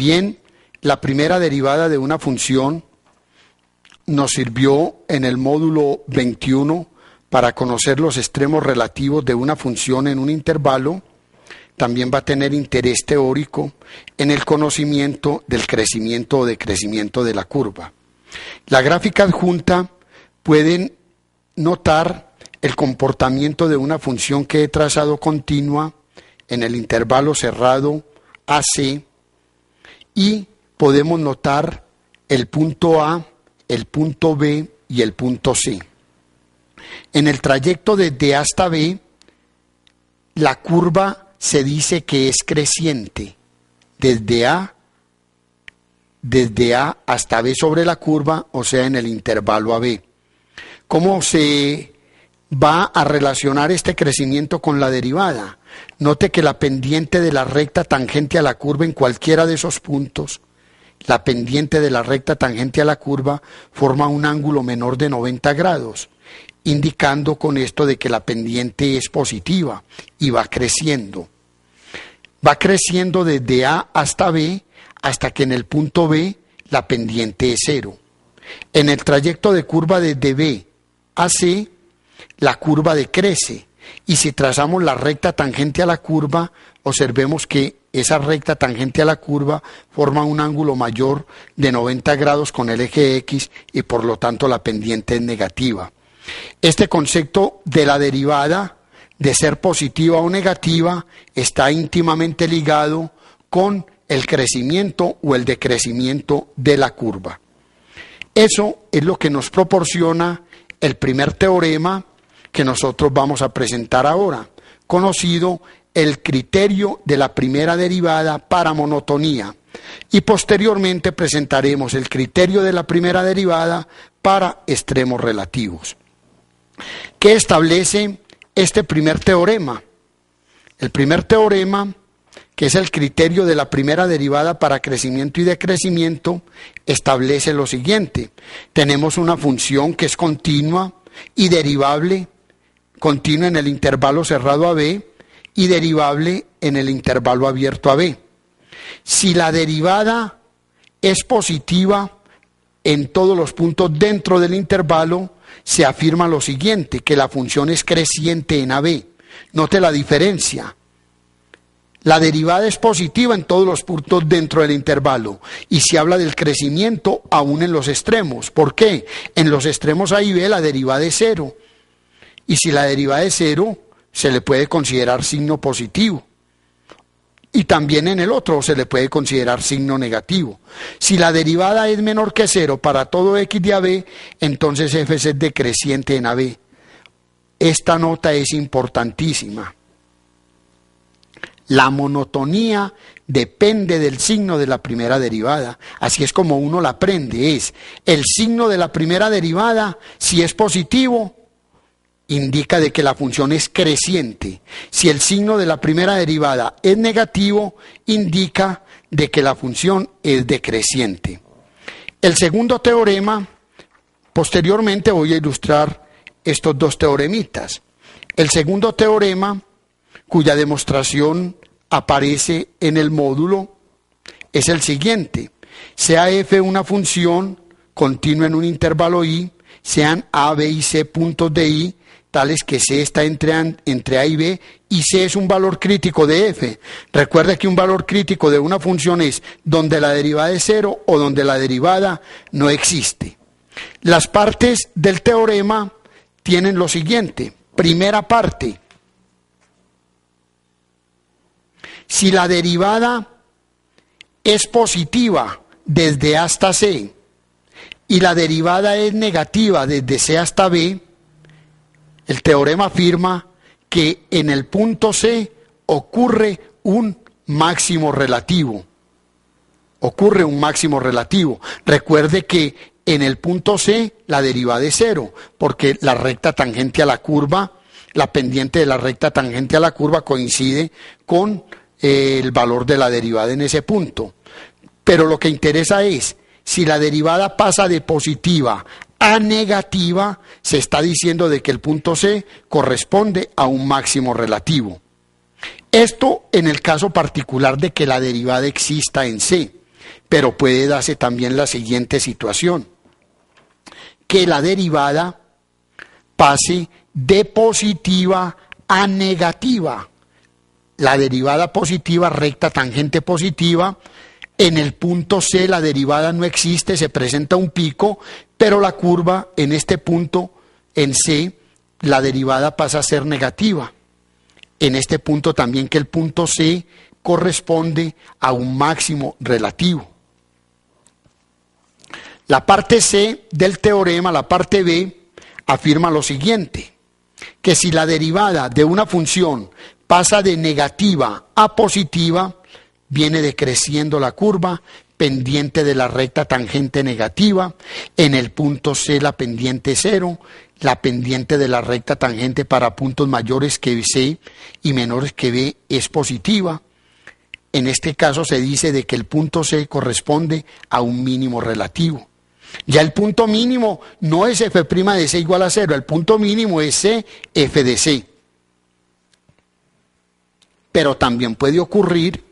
También la primera derivada de una función nos sirvió en el módulo 21 para conocer los extremos relativos de una función en un intervalo. También va a tener interés teórico en el conocimiento del crecimiento o decrecimiento de la curva. La gráfica adjunta pueden notar el comportamiento de una función que he trazado continua en el intervalo cerrado AC y podemos notar el punto A, el punto B y el punto C. En el trayecto desde A hasta B, la curva se dice que es creciente desde A hasta B sobre la curva, o sea, en el intervalo AB. ¿Cómo se va a relacionar este crecimiento con la derivada? Note que la pendiente de la recta tangente a la curva en cualquiera de esos puntos, la pendiente de la recta tangente a la curva forma un ángulo menor de 90 grados, indicando con esto de que la pendiente es positiva y va creciendo. Va creciendo desde A hasta B hasta que en el punto B la pendiente es 0. En el trayecto de curva desde B a C, la curva decrece. Y si trazamos la recta tangente a la curva, observemos que esa recta tangente a la curva forma un ángulo mayor de 90 grados con el eje X y por lo tanto la pendiente es negativa. Este concepto de la derivada, de ser positiva o negativa, está íntimamente ligado con el crecimiento o el decrecimiento de la curva. Eso es lo que nos proporciona el primer teorema que nosotros vamos a presentar ahora, conocido el criterio de la primera derivada para monotonía, y posteriormente presentaremos el criterio de la primera derivada para extremos relativos. ¿Qué establece este primer teorema? El primer teorema, que es el criterio de la primera derivada para crecimiento y decrecimiento, establece lo siguiente. Tenemos una función que es continua y derivable, continua en el intervalo cerrado a B y derivable en el intervalo abierto a B. Si la derivada es positiva en todos los puntos dentro del intervalo, se afirma lo siguiente, que la función es creciente en AB. Note la diferencia. La derivada es positiva en todos los puntos dentro del intervalo y se habla del crecimiento aún en los extremos. ¿Por qué? En los extremos A y B la derivada es 0. Y si la derivada es 0, se le puede considerar signo positivo. Y también en el otro se le puede considerar signo negativo. Si la derivada es menor que 0 para todo x de AB, entonces f es decreciente en AB. Esta nota es importantísima. La monotonía depende del signo de la primera derivada. Así es como uno la aprende. Es el signo de la primera derivada, si es positivo, indica de que la función es creciente. Si el signo de la primera derivada es negativo, indica de que la función es decreciente. El segundo teorema, posteriormente voy a ilustrar estos dos teoremitas. El segundo teorema, cuya demostración aparece en el módulo, es el siguiente. Sea f una función continua en un intervalo I, sean A, B y C puntos de I, tales que C está entre A y B, y C es un valor crítico de f. Recuerde que un valor crítico de una función es donde la derivada es 0 o donde la derivada no existe. Las partes del teorema tienen lo siguiente. Primera parte. Si la derivada es positiva desde A hasta C y la derivada es negativa desde C hasta B, el teorema afirma que en el punto C ocurre un máximo relativo. Ocurre un máximo relativo. Recuerde que en el punto C la derivada es 0, porque la recta tangente a la curva, la pendiente de la recta tangente a la curva coincide con el valor de la derivada en ese punto. Pero lo que interesa es, si la derivada pasa de positiva a negativa, se está diciendo de que el punto C corresponde a un máximo relativo. Esto en el caso particular de que la derivada exista en C. pero puede darse también la siguiente situación, que la derivada pase de positiva a negativa. La derivada positiva, recta tangente positiva, en el punto C la derivada no existe, se presenta un pico, pero la curva en este punto, en C, la derivada pasa a ser negativa. En este punto también, que el punto C corresponde a un máximo relativo. La parte C del teorema, la parte B, afirma lo siguiente, que si la derivada de una función pasa de negativa a positiva, viene decreciendo la curva pendiente de la recta tangente negativa. En el punto C la pendiente es 0, la pendiente de la recta tangente para puntos mayores que C y menores que B es positiva. En este caso se dice de que el punto C corresponde a un mínimo relativo. Ya el punto mínimo no es f' de C igual a 0, el punto mínimo es C, f de C. Pero también puede ocurrir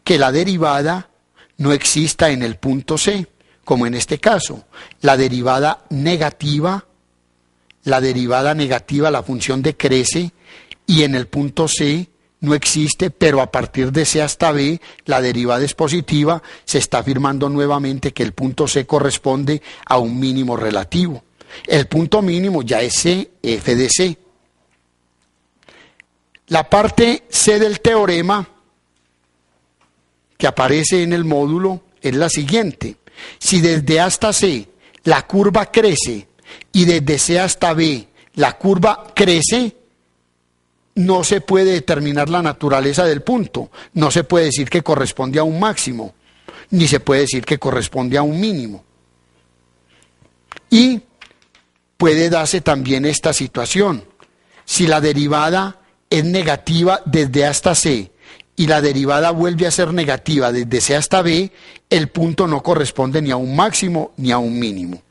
que la derivada no exista en el punto C, como en este caso. La derivada negativa, la función decrece y en el punto C no existe, pero a partir de C hasta B la derivada es positiva, se está afirmando nuevamente que el punto C corresponde a un mínimo relativo. El punto mínimo ya es C, f de C. La parte C del teorema que aparece en el módulo es la siguiente. Si desde A hasta C la curva crece y desde C hasta B la curva crece, no se puede determinar la naturaleza del punto. No se puede decir que corresponde a un máximo, ni se puede decir que corresponde a un mínimo. Y puede darse también esta situación. Si la derivada es negativa desde A hasta C y la derivada vuelve a ser negativa desde C hasta B, el punto no corresponde ni a un máximo ni a un mínimo.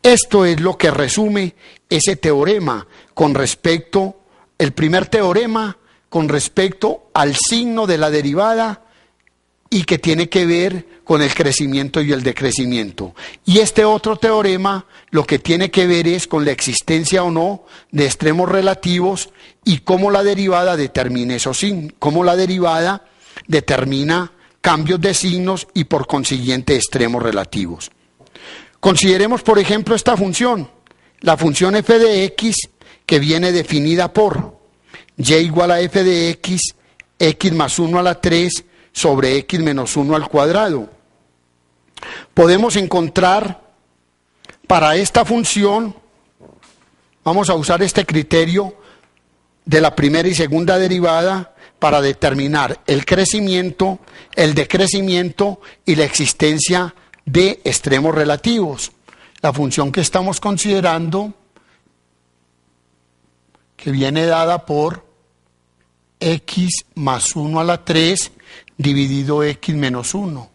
Esto es lo que resume ese teorema con respecto, el primer teorema con respecto al signo de la derivada y que tiene que ver con el crecimiento y el decrecimiento. Y este otro teorema lo que tiene que ver es con la existencia o no de extremos relativos y cómo la derivada determina esos signos, cómo la derivada determina cambios de signos y por consiguiente extremos relativos. Consideremos, por ejemplo, esta función, la función f de x, que viene definida por y igual a f de x, x más 1 a la 3 sobre x menos 1 al cuadrado. Podemos encontrar para esta función, vamos a usar este criterio de la primera y segunda derivada para determinar el crecimiento, el decrecimiento y la existencia de extremos relativos. La función que estamos considerando, que viene dada por x más 1 a la 3 dividido x menos 1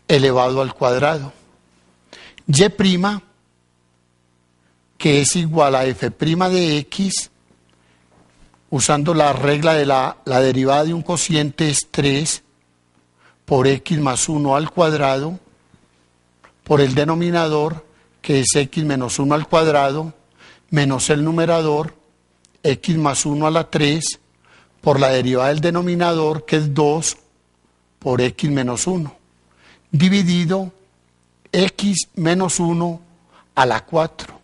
elevado al cuadrado. Y', que es igual a f' de x, usando la regla de la derivada de un cociente es 3 por x más 1 al cuadrado, por el denominador, que es x menos 1 al cuadrado, menos el numerador, x más 1 a la 3, por la derivada del denominador, que es 2 por x menos 1, dividido x menos 1 a la 4.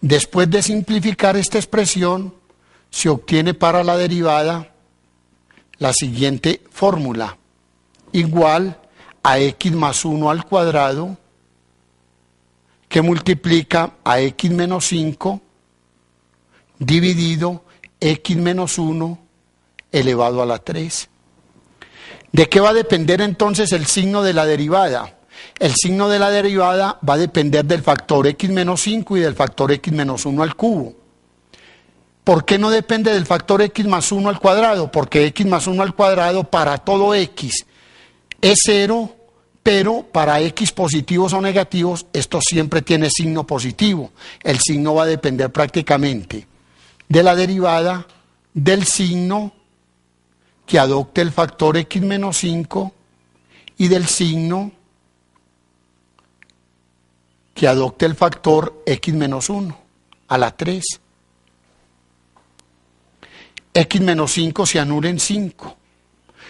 Después de simplificar esta expresión, se obtiene para la derivada la siguiente fórmula, igual a x más 1 al cuadrado, que multiplica a x menos 5, dividido x menos 1 elevado a la 3. ¿De qué va a depender entonces el signo de la derivada? El signo de la derivada va a depender del factor x menos 5 y del factor x menos 1 al cubo. ¿Por qué no depende del factor x más 1 al cuadrado? Porque x más 1 al cuadrado para todo x es 0, pero para x positivos o negativos esto siempre tiene signo positivo. El signo va a depender prácticamente de la derivada del signo que adopte el factor x menos 5 y del signo que adopte el factor x menos 1 a la 3. X menos 5 se anula en 5.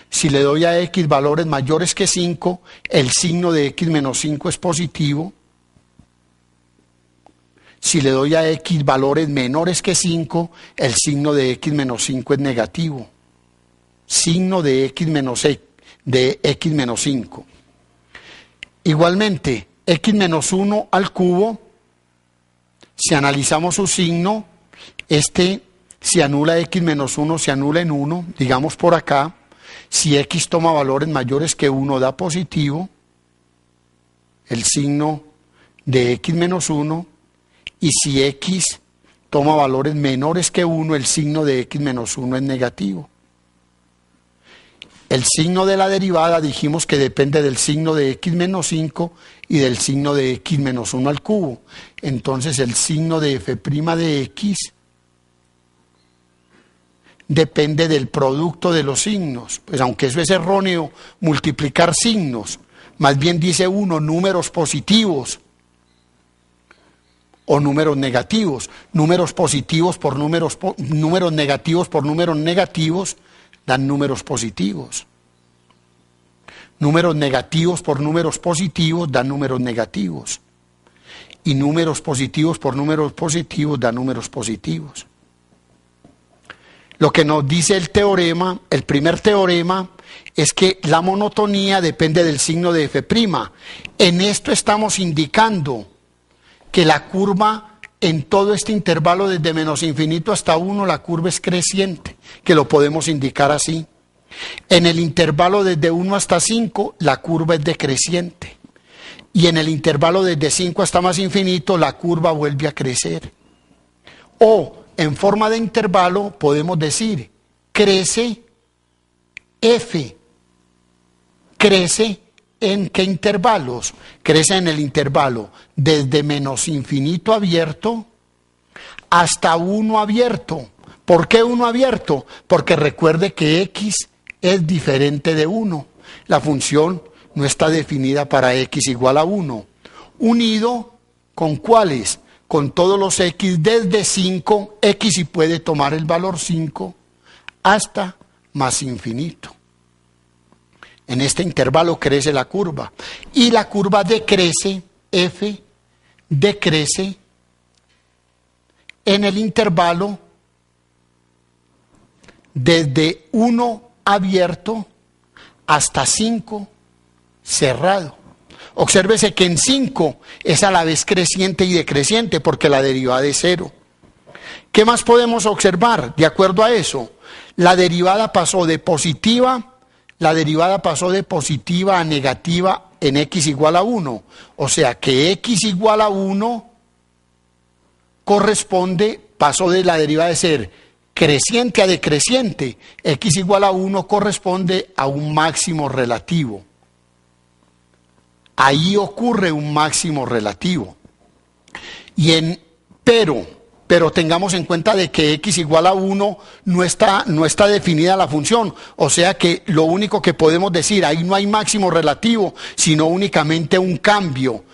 Si le doy a x valores mayores que 5, el signo de x menos 5 es positivo. Si le doy a x valores menores que 5, el signo de x menos 5 es negativo. Signo de x menos 5. Igualmente, x menos 1 al cubo, si analizamos su signo, si anula x menos 1, se anula en 1, digamos por acá. Si x toma valores mayores que 1, da positivo, el signo de x menos 1, y si x toma valores menores que 1, el signo de x menos 1 es negativo. El signo de la derivada dijimos que depende del signo de x menos 5 y del signo de x menos 1 al cubo. Entonces el signo de f' de x depende del producto de los signos. Pues aunque eso es erróneo, multiplicar signos, más bien dice uno números positivos o números negativos. Números positivos por números negativos por números negativos dan números positivos. Números negativos por números positivos dan números negativos. Y números positivos por números positivos dan números positivos. Lo que nos dice el teorema, el primer teorema, es que la monotonía depende del signo de f'. En esto estamos indicando que la curva en todo este intervalo desde menos infinito hasta 1, la curva es creciente, que lo podemos indicar así. En el intervalo desde 1 hasta 5, la curva es decreciente. Y en el intervalo desde 5 hasta más infinito, la curva vuelve a crecer. O en forma de intervalo podemos decir, crece f. ¿Crece en qué intervalos? Crece en el intervalo desde menos infinito abierto hasta 1 abierto. ¿Por qué 1 abierto? Porque recuerde que x es diferente de 1. La función no está definida para x igual a 1. Unido con ¿cuáles? Con todos los x desde 5, x sí puede tomar el valor 5 hasta más infinito. En este intervalo crece la curva y la curva decrece, f decrece en el intervalo desde 1 abierto hasta 5 cerrado. Obsérvese que en 5 es a la vez creciente y decreciente porque la derivada es 0. ¿Qué más podemos observar? De acuerdo a eso, la derivada pasó de positiva a negativa en x igual a 1. O sea que x igual a 1 pasó de la derivada de ser creciente a decreciente. X igual a 1 corresponde a un máximo relativo. Ahí ocurre un máximo relativo. Pero tengamos en cuenta de que x igual a 1 no está definida la función. O sea que lo único que podemos decir, ahí no hay máximo relativo, sino únicamente un cambio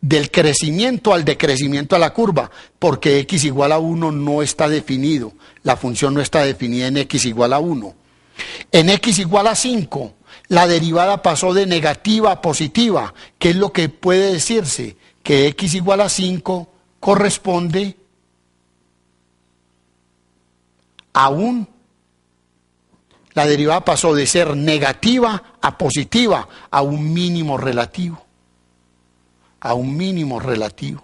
del crecimiento al decrecimiento a la curva, porque x igual a 1 no está definido. La función no está definida en x igual a 1. En x igual a 5, la derivada pasó de negativa a positiva. ¿Qué es lo que puede decirse? Que x igual a 5 corresponde la derivada pasó de ser negativa a positiva, a un mínimo relativo. A un mínimo relativo.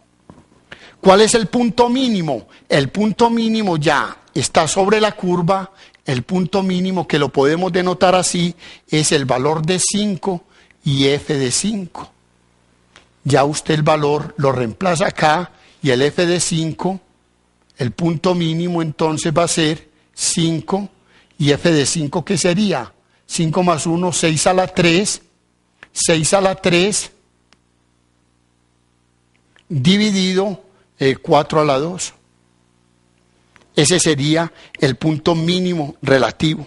¿Cuál es el punto mínimo? El punto mínimo ya está sobre la curva. El punto mínimo, que lo podemos denotar así, es el valor de 5 y f de 5. Ya usted el valor lo reemplaza acá y el f de 5, el punto mínimo entonces va a ser 5 y f de 5, ¿qué sería? 5 más 1, 6 a la 3, 6 a la 3 dividido 4 a la 2. Ese sería el punto mínimo relativo.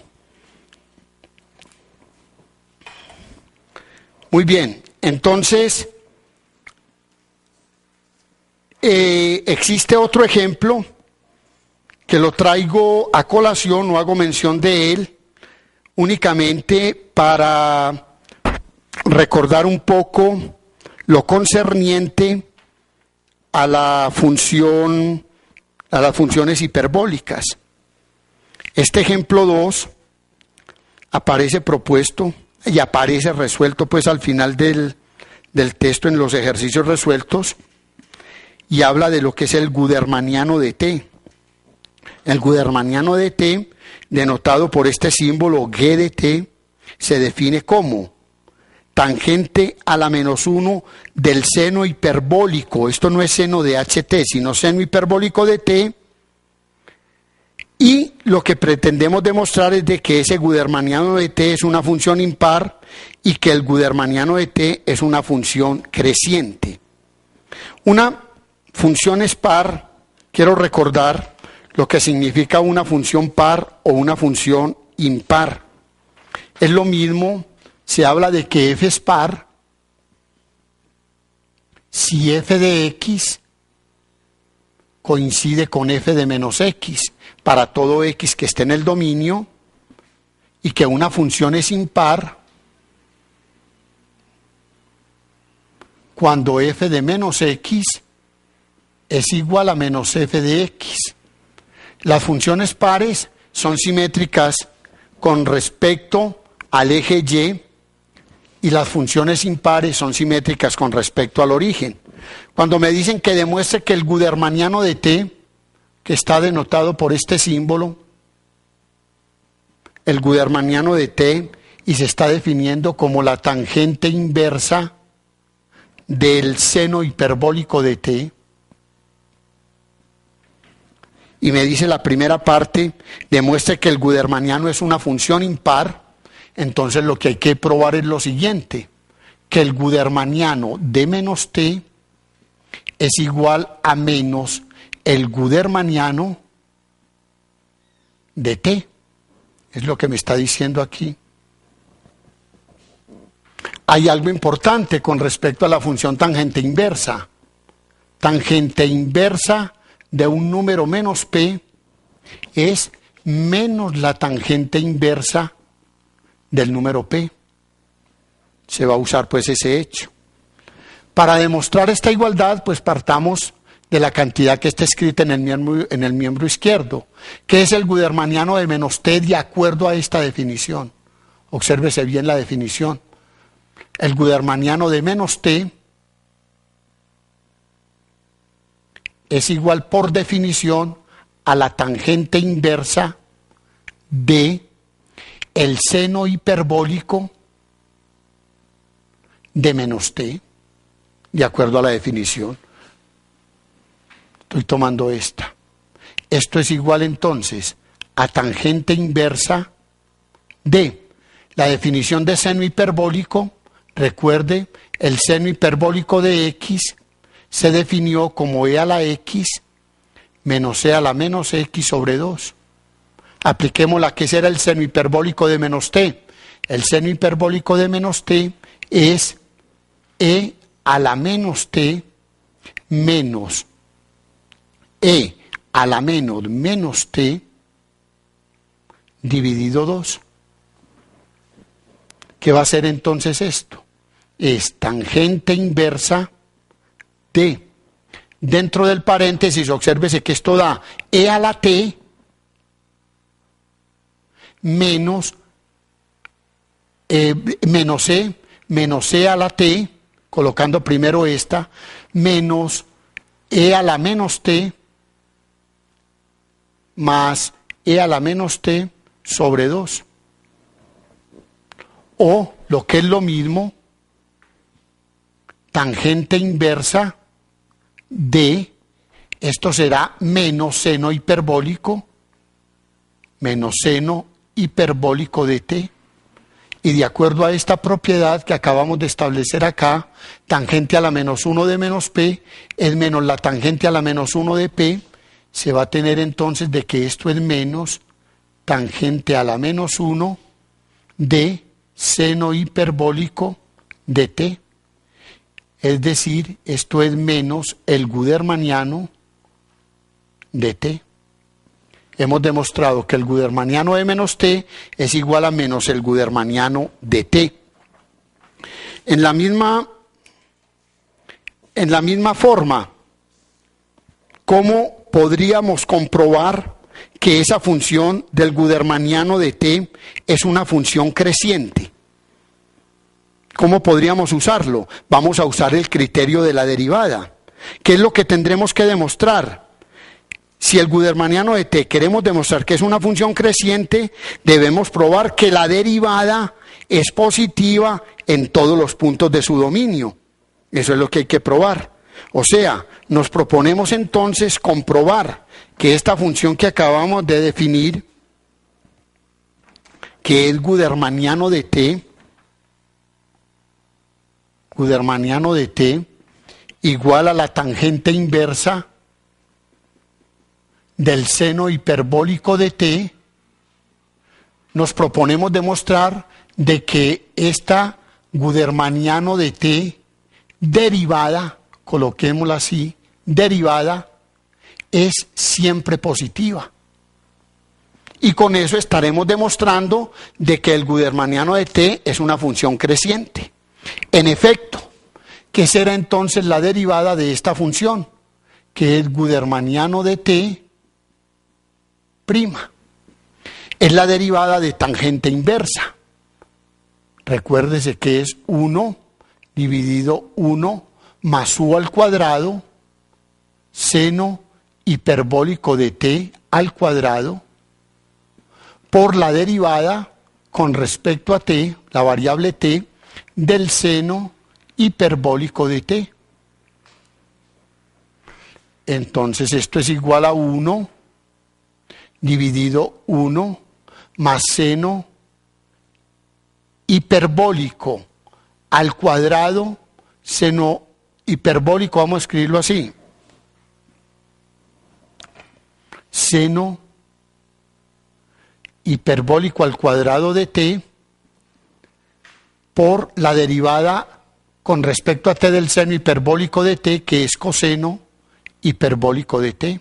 Muy bien, entonces existe otro ejemplo que lo traigo a colación, no hago mención de él, únicamente para recordar un poco lo concerniente a las funciones hiperbólicas. Este ejemplo 2 aparece propuesto y aparece resuelto pues al final del texto en los ejercicios resueltos y habla de lo que es el gudermaniano de T. El gudermaniano de T, denotado por este símbolo G de T, se define como tangente a la menos 1 del seno hiperbólico. Esto no es seno de HT, sino seno hiperbólico de T. Y lo que pretendemos demostrar es de que ese gudermaniano de T es una función impar y que el gudermaniano de T es una función creciente. Una función es par, quiero recordar lo que significa una función par o una función impar. Es lo mismo, se habla de que f es par si f de x coincide con f de menos x para todo x que esté en el dominio y que una función es impar cuando f de menos x es igual a menos f de x. Las funciones pares son simétricas con respecto al eje y las funciones impares son simétricas con respecto al origen. Cuando me dicen que demuestre que el gudermaniano de T, que está denotado por este símbolo, el gudermaniano de T, y se está definiendo como la tangente inversa del seno hiperbólico de T, y me dice la primera parte, demuestre que el gudermaniano es una función impar, entonces lo que hay que probar es lo siguiente, que el gudermaniano de menos T es igual a menos el gudermaniano de T. Es lo que me está diciendo aquí. Hay algo importante con respecto a la función tangente inversa. Tangente inversa de un número menos P es menos la tangente inversa del número P. Se va a usar pues ese hecho. Para demostrar esta igualdad, pues partamos de la cantidad que está escrita en el miembro izquierdo, que es el gudermaniano de menos T de acuerdo a esta definición. Obsérvese bien la definición. El gudermaniano de menos T es igual por definición a la tangente inversa de el seno hiperbólico de menos T, de acuerdo a la definición. Estoy tomando esta. Esto es igual entonces a tangente inversa de la definición de seno hiperbólico. Recuerde, el seno hiperbólico de x se definió como e a la x menos e a la menos x sobre 2. Apliquemos la que será el seno hiperbólico de menos t. El seno hiperbólico de menos t es e a la menos t menos e a la menos t dividido 2. ¿Qué va a ser entonces esto? Es tangente inversa de, dentro del paréntesis, obsérvese que esto da e a la t menos e a la t, colocando primero esta, menos e a la menos t más e a la menos t sobre 2. O, lo que es lo mismo, tangente inversa de, esto será menos seno hiperbólico de t. Y de acuerdo a esta propiedad que acabamos de establecer acá, tangente a la menos 1 de menos p es menos la tangente a la menos 1 de p, se va a tener entonces de que esto es menos tangente a la menos 1 de seno hiperbólico de t. Es decir, esto es menos el gudermaniano de t. Hemos demostrado que el gudermaniano de menos t es igual a menos el gudermaniano de t. En la misma forma, ¿cómo podríamos comprobar que esa función del gudermaniano de t es una función creciente? ¿Cómo podríamos usarlo? Vamos a usar el criterio de la derivada. ¿Qué es lo que tendremos que demostrar? Si el gudermaniano de t queremos demostrar que es una función creciente, debemos probar que la derivada es positiva en todos los puntos de su dominio. Eso es lo que hay que probar. O sea, nos proponemos entonces comprobar que esta función que acabamos de definir, que es gudermaniano de t, igual a la tangente inversa del seno hiperbólico de t, nos proponemos demostrar de que esta gudermaniano de t derivada, coloquémosla así, derivada, es siempre positiva. Y con eso estaremos demostrando de que el gudermaniano de t es una función creciente. En efecto, ¿qué será entonces la derivada de esta función? Que es gudermaniano de t prima. Es la derivada de tangente inversa. Recuérdese que es 1 dividido 1 más u al cuadrado seno hiperbólico de t al cuadrado por la derivada con respecto a t, la variable t, del seno hiperbólico de t. Entonces esto es igual a 1 dividido 1 más seno hiperbólico al cuadrado, seno hiperbólico, vamos a escribirlo así, seno hiperbólico al cuadrado de t por la derivada con respecto a t del seno hiperbólico de t, que es coseno hiperbólico de t.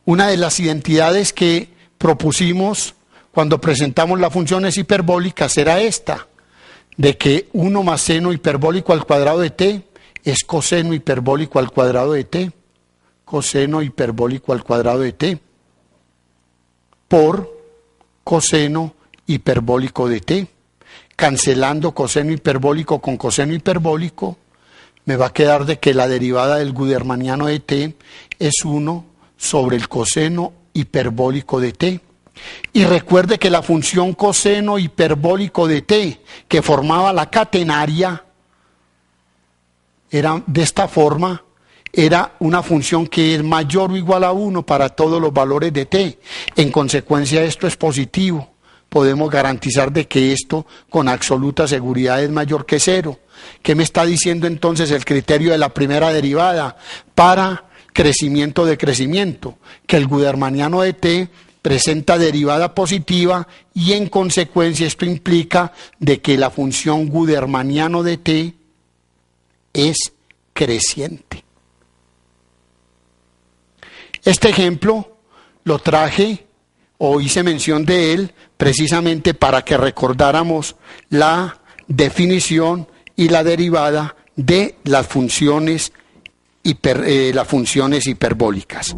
Una de las identidades que propusimos cuando presentamos las funciones hiperbólicas era esta, de que 1 más seno hiperbólico al cuadrado de t es coseno hiperbólico al cuadrado de t, coseno hiperbólico al cuadrado de t, por coseno hiperbólico de t. Cancelando coseno hiperbólico con coseno hiperbólico, me va a quedar de que la derivada del gudermaniano de t es 1 sobre el coseno hiperbólico de t. Y recuerde que la función coseno hiperbólico de t, que formaba la catenaria, era de esta forma, era una función que es mayor o igual a 1 para todos los valores de t. En consecuencia, esto es positivo. Podemos garantizar de que esto con absoluta seguridad es mayor que 0. ¿Qué me está diciendo entonces el criterio de la primera derivada para crecimiento de crecimiento? Que el gudermaniano de t presenta derivada positiva y en consecuencia esto implica de que la función gudermaniano de t es creciente. Este ejemplo lo traje o hice mención de él precisamente para que recordáramos la definición y la derivada de las funciones hiperbólicas.